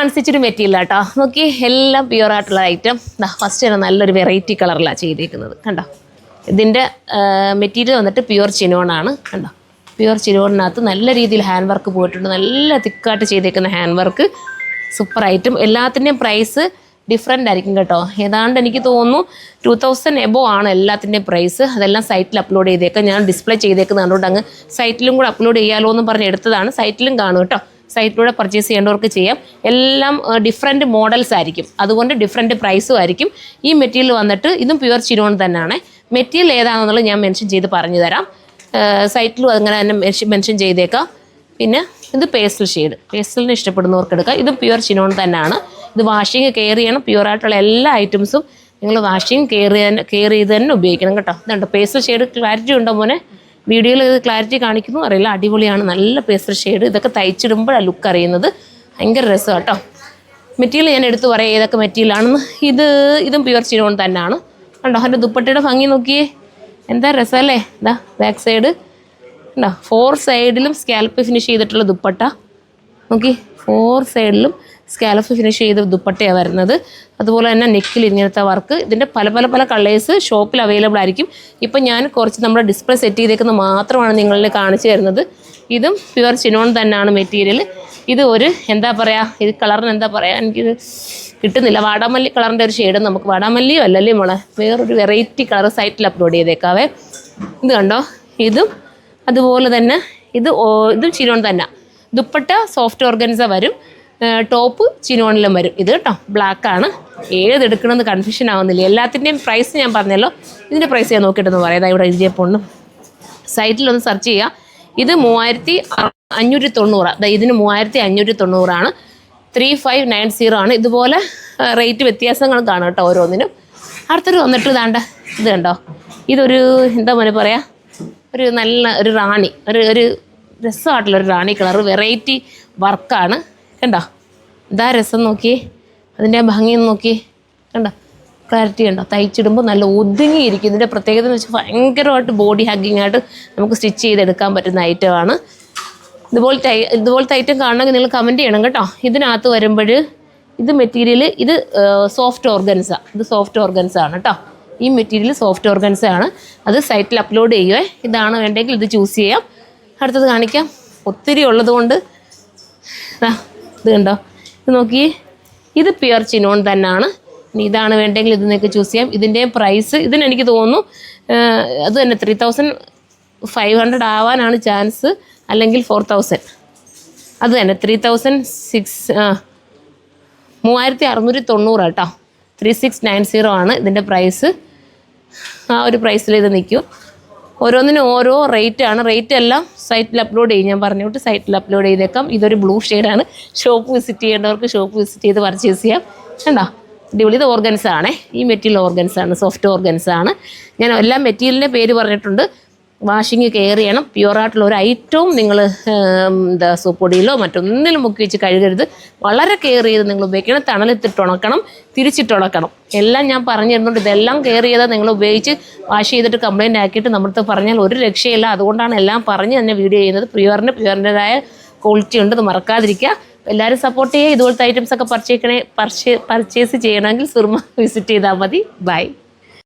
അനുസരിച്ചൊരു material കേട്ടോ. നോക്കി എല്ലാം പ്യുവർ ആയിട്ടുള്ള ഐറ്റം. ഫസ്റ്റ് തന്നെ നല്ലൊരു വെറൈറ്റി കളറിലാണ് ചെയ്തേക്കുന്നത് കണ്ടോ. ഇതിൻ്റെ മെറ്റീരിയൽ വന്നിട്ട് പ്യുവർ ചിനോണാണ് കണ്ടോ. പ്യുവർ ചിനോണിനകത്ത് നല്ല രീതിയിൽ ഹാൻഡ് വർക്ക് പോയിട്ടുണ്ട്. നല്ല തിക്കായിട്ട് ചെയ്തേക്കുന്ന ഹാൻഡ് വർക്ക്, സൂപ്പർ ഐറ്റം. എല്ലാത്തിൻ്റെയും പ്രൈസ് ഡിഫറെൻ്റ് ആയിരിക്കും കേട്ടോ. ഏതാണ്ട് എനിക്ക് തോന്നുന്നു 2000 എബോ ആണ് എല്ലാത്തിൻ്റെയും പ്രൈസ്. അതെല്ലാം സൈറ്റിൽ അപ്ലോഡ് ചെയ്തേക്കാം. ഞാൻ ഡിസ്പ്ലേ ചെയ്തേക്കുന്നത് അതുകൊണ്ട് അങ്ങ് സൈറ്റിലും കൂടെ അപ്ലോഡ് ചെയ്യാമല്ലോ എന്ന് പറഞ്ഞ് എടുത്തതാണ്. സൈറ്റിലും കാണും കേട്ടോ. സൈറ്റിലൂടെ പർച്ചേസ് ചെയ്യേണ്ടവർക്ക് ചെയ്യാം. എല്ലാം ഡിഫറെൻറ്റ് മോഡൽസ് ആയിരിക്കും, അതുകൊണ്ട് ഡിഫറെൻറ്റ് പ്രൈസും ആയിരിക്കും. ഈ മെറ്റീരിയൽ വന്നിട്ട് ഇതും പ്യുവർ ചിനോൺ തന്നെയാണ്. മെറ്റീരിയൽ ഏതാണെന്നുള്ളത് ഞാൻ മെൻഷൻ ചെയ്ത് പറഞ്ഞു തരാം. സൈറ്റിലും അങ്ങനെ തന്നെ മെൻഷൻ ചെയ്തേക്കാം. പിന്നെ ഇത് പേസ്റ്റൽ ഷെയ്ഡ്, പേസ്റ്റലിന് ഇഷ്ടപ്പെടുന്നവർക്ക് എടുക്കാം. ഇതും പ്യുവർ ചിനോൺ തന്നെയാണ്. ഇത് വാഷിങ് കെയർ ചെയ്യണം. പ്യുവറായിട്ടുള്ള എല്ലാ ഐറ്റംസും നിങ്ങൾ വാഷിങ് കെയർ ചെയ്ത് തന്നെ ഉപയോഗിക്കണം കേട്ടോ. ഇതുണ്ട് പേസ്റ്റൽ ഷെയ്ഡ്. ക്ലാരിറ്റി ഉണ്ടോ മോനെ? വീഡിയോയിൽ ഇത് ക്ലാരിറ്റി കാണിക്കുന്നു അറിയില്ല. അടിപൊളിയാണ്, നല്ല പേസ്റ്റൽ ഷെയ്ഡ്. ഇതൊക്കെ തയ്ച്ചിടുമ്പോഴാണ് ലുക്ക് അറിയുന്നത്. ഭയങ്കര രസമാണ് കേട്ടോ. മെറ്റീരിയൽ ഞാൻ എടുത്ത് പറയാം ഏതൊക്കെ മെറ്റീരിയലാണെന്ന്. ഇതും പ്യുവർ ചിനോൺ തന്നെയാണ് കണ്ടോ. അതിൻ്റെ ദുപ്പട്ടയുടെ ഭംഗി നോക്കിയേ, എന്താ രസമല്ലേ. ഇതാ ബാക്ക് സൈഡ് ഉണ്ടോ. 4 സൈഡിലും സ്കാൽപ്പ് ഫിനിഷ് ചെയ്തിട്ടുള്ള ദുപ്പട്ട നോക്കി. 4 സൈഡിലും സ്കാൽപ്പ് ഫിനിഷ് ചെയ്ത ദുപ്പട്ടയാണ് വരുന്നത്. അതുപോലെ തന്നെ നെക്കിൽ ഇങ്ങനത്തെ വർക്ക്. ഇതിൻ്റെ പല കളേഴ്സ് ഷോപ്പിൽ അവൈലബിൾ ആയിരിക്കും. ഇപ്പം ഞാൻ കുറച്ച് നമ്മുടെ ഡിസ്പ്ലേ സെറ്റ് ചെയ്തേക്കുന്നത് മാത്രമാണ് നിങ്ങളിൽ കാണിച്ചു തരുന്നത്. ഇതും പ്യുവർ ചിനോൺ തന്നെയാണ് മെറ്റീരിയൽ. ഇത് ഒരു എന്താ പറയുക, ഇത് കളറിന് എന്താ പറയുക, എനിക്കിത് കിട്ടുന്നില്ല. വാടാമല്ലി കളറിൻ്റെ ഒരു ഷെയ്ഡ്. നമുക്ക് വാടാമല്ലിയോ അല്ലല്ലേ മോളെ, വേറൊരു വെറൈറ്റി കളർ സൈറ്റിൽ അപ്ലോഡ് ചെയ്തേക്കാവേ. ഇത് കണ്ടോ. ഇതും അതുപോലെ തന്നെ ഇതും ചിനോൺ തന്നെ. ദുപ്പട്ട സോഫ്റ്റ് ഓർഗൻസ വരും, ടോപ്പ് ചിനോണിലും വരും. ഇത് കേട്ടോ ബ്ലാക്കാണ്. ഏതെടുക്കണമെന്ന് കൺഫ്യൂഷൻ ആവുന്നില്ല. എല്ലാത്തിൻ്റെയും പ്രൈസ് ഞാൻ പറഞ്ഞല്ലോ. ഇതിൻ്റെ പ്രൈസ് ഞാൻ നോക്കിയിട്ടൊന്ന് പറയാം. ഇവിടെ എഴുതിയപ്പോൾ സൈറ്റിലൊന്ന് സെർച്ച് ചെയ്യുക. ഇത് 3590. ഇതിന് 3590 3590 ആണ്. ഇതുപോലെ റേറ്റ് വ്യത്യാസങ്ങൾ കാണും കേട്ടോ ഓരോന്നിനും. അടുത്തൊരു വന്നിട്ട് ഇതാണ്ട ഇത് കണ്ടോ. ഇതൊരു എന്താ മോനെ പറയാ, ഒരു നല്ല ഒരു റാണി, ഒരു രസമായിട്ടുള്ളൊരു റാണി കളർ വെറൈറ്റി വർക്കാണ് കണ്ടോ. ഇതാ രസം നോക്കിയേ, അതിൻ്റെ ഭംഗി നോക്കിയേ കണ്ടോ. ക്ലാരിറ്റി കണ്ടോ. തയ്ച്ചിടുമ്പോൾ നല്ല ഒതുങ്ങിയിരിക്കും. ഇതിൻ്റെ പ്രത്യേകത എന്ന് വെച്ചാൽ ഭയങ്കരമായിട്ട് ബോഡി ഹഗ്ഗിങ് ആയിട്ട് നമുക്ക് സ്റ്റിച്ച് ചെയ്തെടുക്കാൻ പറ്റുന്ന ഐറ്റമാണ്. ഇതുപോലത്തെ ഐറ്റം കാണണമെങ്കിൽ നിങ്ങൾ കമൻറ്റ് ചെയ്യണം കേട്ടോ. ഇതിനകത്ത് വരുമ്പോൾ ഇത് മെറ്റീരിയൽ ഇത് സോഫ്റ്റ് ഓർഗൻസ. ഇത് സോഫ്റ്റ് ഓർഗൻസ ആണ് കേട്ടോ. ഈ മെറ്റീരിയൽ സോഫ്റ്റ് ഓർഗൻസ ആണ്. അത് സൈറ്റിൽ അപ്ലോഡ് ചെയ്യുവേ. ഇതാണ് വേണ്ടെങ്കിൽ ഇത് ചൂസ് ചെയ്യാം. അടുത്തത് കാണിക്കാം. ഒത്തിരി ഉള്ളത് കൊണ്ട് ഇത് കണ്ടോ. ഇത് നോക്കിയേ, ഇത് പ്യുവർ ചിനോൺ തന്നെയാണ്. ഇനി ഇതാണ് വേണ്ടെങ്കിൽ ഇത് നിങ്ങൾക്ക് ചൂസ് ചെയ്യാം. ഇതിൻ്റെ പ്രൈസ് ഇതിനെനിക്ക് തോന്നുന്നു അത് തന്നെ 3500 ആവാനാണ് ചാൻസ്, അല്ലെങ്കിൽ 4000. അത് തന്നെ 3690 കേട്ടോ. 3690 ആണ് ഇതിൻ്റെ പ്രൈസ്. ആ ഒരു പ്രൈസിൽ ഇത് നിൽക്കും. ഓരോന്നിനും ഓരോ റേറ്റാണ്. റേറ്റ് എല്ലാം സൈറ്റിൽ അപ്ലോഡ് ചെയ്യും. ഞാൻ പറഞ്ഞോട്ട് സൈറ്റിൽ അപ്ലോഡ് ചെയ്തേക്കാം. ഇതൊരു ബ്ലൂ ഷെയ്ഡാണ്. ഷോപ്പ് വിസിറ്റ് ചെയ്യേണ്ടവർക്ക് ഷോപ്പ് വിസിറ്റ് ചെയ്ത് പർച്ചേസ് ചെയ്യാം. കണ്ടോ അടിപൊളി. ഇത് ഓർഗൻസ ആണേ. ഈ മെറ്റീരിയൽ ഓർഗൻസ ആണ്, സോഫ്റ്റ് ഓർഗൻസ ആണ്. ഞാൻ എല്ലാ മെറ്റീരിയലിൻ്റെ പേര് പറഞ്ഞിട്ടുണ്ട്. വാഷിങ് കെയർ ചെയ്യണം. പ്യുവറായിട്ടുള്ള ഒരു ഐറ്റവും നിങ്ങൾ സോപ്പ് പൊടിയിലോ മറ്റൊന്നിലും മുക്കി വെച്ച് കഴുകരുത്. വളരെ കെയർ ചെയ്ത് നിങ്ങൾ ഉപയോഗിക്കണം. തണലത്തിട്ടുണക്കണം, തിരിച്ചിട്ടുണക്കണം. എല്ലാം ഞാൻ പറഞ്ഞു തരുന്നുണ്ട്. ഇതെല്ലാം കെയർ ചെയ്താൽ നിങ്ങൾ ഉപയോഗിച്ച് വാഷ് ചെയ്തിട്ട് കംപ്ലയിൻ്റ് ആക്കിയിട്ട് നമ്മുടെ പറഞ്ഞാൽ ഒരു രക്ഷയില്ല. അതുകൊണ്ടാണ് എല്ലാം പറഞ്ഞ് തന്നെ വീഡിയോ ചെയ്യുന്നത്. പ്യുവറിൻ്റെതായ ക്വാളിറ്റി ഉണ്ട്, അത് മറക്കാതിരിക്കുക. എല്ലാവരും സപ്പോർട്ട് ചെയ്യുക. ഇതുപോലത്തെ ഐറ്റംസൊക്കെ പർച്ചേസ് ചെയ്യണമെങ്കിൽ സുർമ വിസിറ്റ് ചെയ്താൽ മതി. ബൈ.